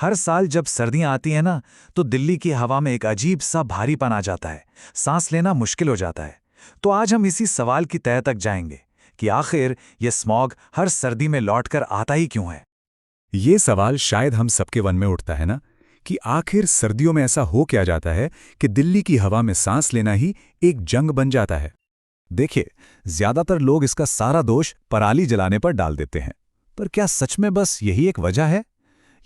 हर साल जब सर्दियां आती हैं ना, तो दिल्ली की हवा में एक अजीब सा भारीपन आ जाता है। सांस लेना मुश्किल हो जाता है। तो आज हम इसी सवाल की तह तक जाएंगे कि आखिर ये स्मॉग हर सर्दी में लौटकर आता ही क्यों है। ये सवाल शायद हम सबके मन में उठता है ना, कि आखिर सर्दियों में ऐसा हो क्या जाता है कि दिल्ली की हवा में सांस लेना ही एक जंग बन जाता है। देखिए, ज्यादातर लोग इसका सारा दोष पराली जलाने पर डाल देते हैं। पर क्या सच में बस यही एक वजह है,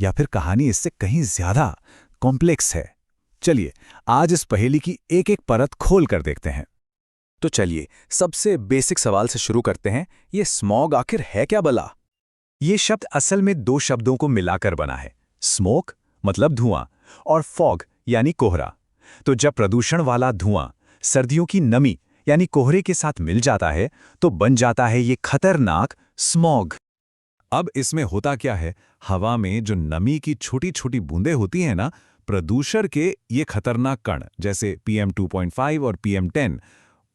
या फिर कहानी इससे कहीं ज्यादा कॉम्प्लेक्स है? चलिए, आज इस पहेली की एक एक परत खोल कर देखते हैं। तो चलिए, सबसे बेसिक सवाल से शुरू करते हैं। ये स्मॉग आखिर है क्या भला? ये शब्द असल में दो शब्दों को मिलाकर बना है। स्मोक मतलब धुआं और फॉग यानी कोहरा। तो जब प्रदूषण वाला धुआं सर्दियों की नमी यानी कोहरे के साथ मिल जाता है तो बन जाता है ये खतरनाक स्मॉग। अब इसमें होता क्या है, हवा में जो नमी की छोटी छोटी बूंदें होती हैं ना, प्रदूषण के ये खतरनाक कण जैसे PM 2.5 और PM 10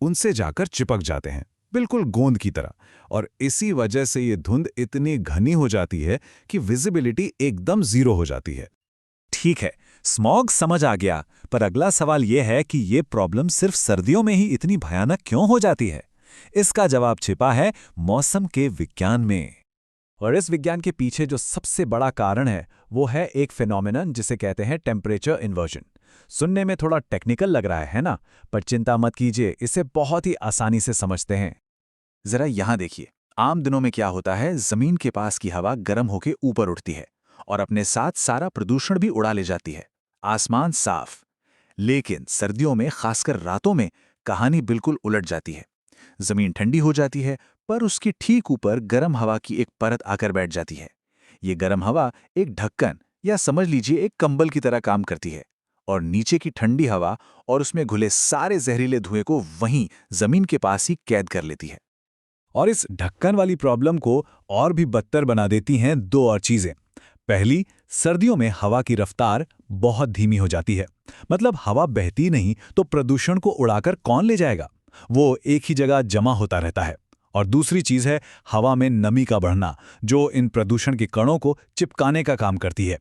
उनसे जाकर चिपक जाते हैं, बिल्कुल गोंद की तरह। और इसी वजह से ये धुंध इतनी घनी हो जाती है कि विजिबिलिटी एकदम जीरो हो जाती है। ठीक है, स्मॉग समझ आ गया, पर अगला सवाल यह है कि ये प्रॉब्लम सिर्फ सर्दियों में ही इतनी भयानक क्यों हो जाती है? इसका जवाब छिपा है मौसम के विज्ञान में। और इस विज्ञान के पीछे जो सबसे बड़ा कारण है वो है एक फिनोमेनन जिसे कहते हैं टेम्परेचर इन्वर्जन। सुनने में थोड़ा टेक्निकल लग रहा है ना, पर चिंता मत कीजिए, इसे बहुत ही आसानी से समझते हैं। जरा यहाँ देखिए, आम दिनों में क्या होता है, जमीन के पास की हवा गर्म होकर ऊपर उठती है और अपने साथ सारा प्रदूषण भी उड़ा ले जाती है। आसमान साफ। लेकिन सर्दियों में, खासकर रातों में, कहानी बिल्कुल उलट जाती है। जमीन ठंडी हो जाती है, पर उसके ठीक ऊपर गर्म हवा की एक परत आकर बैठ जाती है। ये गर्म हवा एक ढक्कन या समझ लीजिए एक कंबल की तरह काम करती है और नीचे की ठंडी हवा और उसमें घुले सारे जहरीले धुएं को वहीं जमीन के पास ही कैद कर लेती है। और इस ढक्कन वाली प्रॉब्लम को और भी बदतर बना देती हैं दो और चीजें। पहली, सर्दियों में हवा की रफ्तार बहुत धीमी हो जाती है। मतलब हवा बहती नहीं तो प्रदूषण को उड़ाकर कौन ले जाएगा, वो एक ही जगह जमा होता रहता है। और दूसरी चीज है हवा में नमी का बढ़ना, जो इन प्रदूषण के कणों को चिपकाने का काम करती है।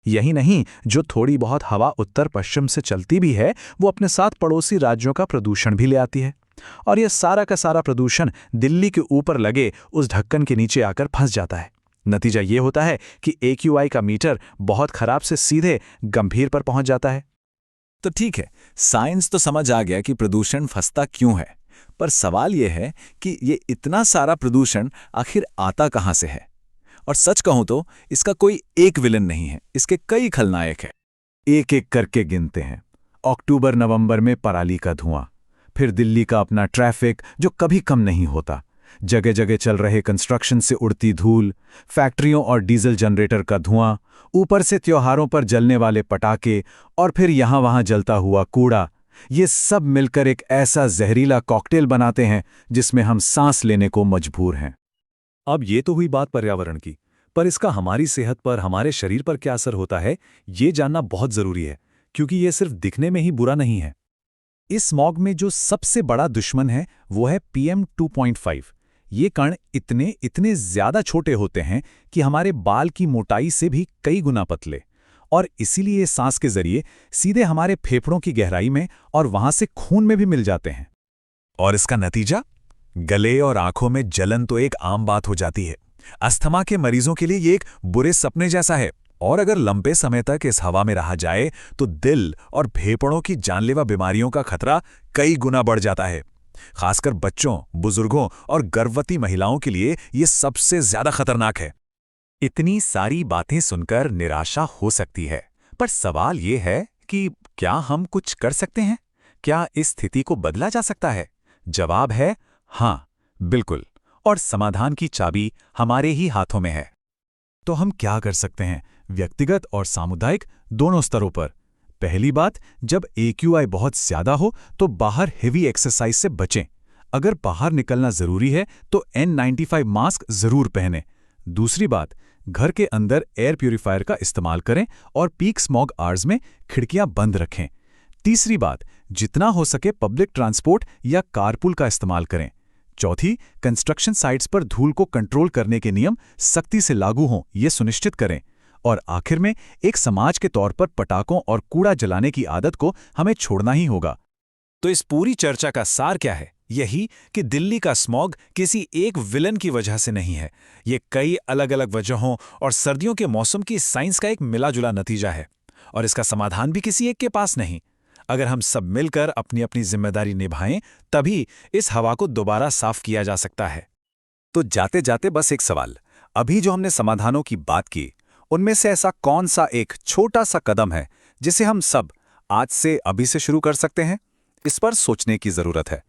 यही नहीं, जो थोड़ी बहुत हवा उत्तर पश्चिम से चलती भी है वो अपने साथ पड़ोसी राज्यों का प्रदूषण भी ले आती है। और यह सारा का सारा प्रदूषण दिल्ली के ऊपर लगे उस ढक्कन के नीचे आकर फंस जाता है। नतीजा ये होता है कि AQI का मीटर बहुत खराब से सीधे गंभीर पर पहुंच जाता है। तो ठीक है, साइंस तो समझ आ गया कि प्रदूषण फंसता क्यों है, पर सवाल यह है कि ये इतना सारा प्रदूषण आखिर आता कहां से है? और सच कहूं तो इसका कोई एक विलन नहीं है, इसके कई खलनायक हैं। एक एक करके गिनते हैं। अक्टूबर नवंबर में पराली का धुआं, फिर दिल्ली का अपना ट्रैफिक जो कभी कम नहीं होता, जगह जगह चल रहे कंस्ट्रक्शन से उड़ती धूल, फैक्ट्रियों और डीजल जनरेटर का धुआं, ऊपर से त्योहारों पर जलने वाले पटाखे, और फिर यहां वहां जलता हुआ कूड़ा। ये सब मिलकर एक ऐसा जहरीला कॉकटेल बनाते हैं जिसमें हम सांस लेने को मजबूर हैं। अब ये तो हुई बात पर्यावरण की, पर इसका हमारी सेहत पर, हमारे शरीर पर क्या असर होता है, ये जानना बहुत जरूरी है, क्योंकि ये सिर्फ दिखने में ही बुरा नहीं है। इस स्मॉग में जो सबसे बड़ा दुश्मन है वो है PM 2.5। ये कण इतने इतने ज्यादा छोटे होते हैं कि हमारे बाल की मोटाई से भी कई गुना पतले, और इसीलिए सांस के जरिए सीधे हमारे फेफड़ों की गहराई में और वहां से खून में भी मिल जाते हैं। और इसका नतीजा, गले और आंखों में जलन तो एक आम बात हो जाती है। अस्थमा के मरीजों के लिए ये एक बुरे सपने जैसा है, और अगर लंबे समय तक इस हवा में रहा जाए तो दिल और फेफड़ों की जानलेवा बीमारियों का खतरा कई गुना बढ़ जाता है। खासकर बच्चों, बुजुर्गों और गर्भवती महिलाओं के लिए ये सबसे ज्यादा खतरनाक है। इतनी सारी बातें सुनकर निराशा हो सकती है, पर सवाल ये है कि क्या हम कुछ कर सकते हैं? क्या इस स्थिति को बदला जा सकता है? जवाब है हाँ, बिल्कुल। और समाधान की चाबी हमारे ही हाथों में है। तो हम क्या कर सकते हैं, व्यक्तिगत और सामुदायिक दोनों स्तरों पर? पहली बात, जब AQI बहुत ज्यादा हो तो बाहर हेवी एक्सरसाइज से बचें। अगर बाहर निकलना जरूरी है तो N95 मास्क जरूर पहनें। दूसरी बात, घर के अंदर एयर प्यूरिफायर का इस्तेमाल करें और पीक स्मॉग आवर्स में खिड़कियां बंद रखें। तीसरी बात, जितना हो सके पब्लिक ट्रांसपोर्ट या कारपूल का इस्तेमाल करें। चौथी, कंस्ट्रक्शन साइट्स पर धूल को कंट्रोल करने के नियम सख्ती से लागू हों, ये सुनिश्चित करें। और आखिर में एक समाज के तौर पर पटाखों और कूड़ा जलाने की आदत को हमें छोड़ना ही होगा। तो इस पूरी चर्चा का सार क्या है? यही कि दिल्ली का स्मॉग किसी एक विलन की वजह से नहीं है। ये कई अलग अलग वजहों और सर्दियों के मौसम की साइंस का एक मिला-जुला नतीजा है। और इसका समाधान भी किसी एक के पास नहीं। अगर हम सब मिलकर अपनी अपनी जिम्मेदारी निभाएं, तभी इस हवा को दोबारा साफ किया जा सकता है। तो जाते जाते बस एक सवाल, अभी जो हमने समाधानों की बात की, उनमें से ऐसा कौन सा एक छोटा सा कदम है जिसे हम सब आज से अभी से शुरू कर सकते हैं? इस पर सोचने की जरूरत है।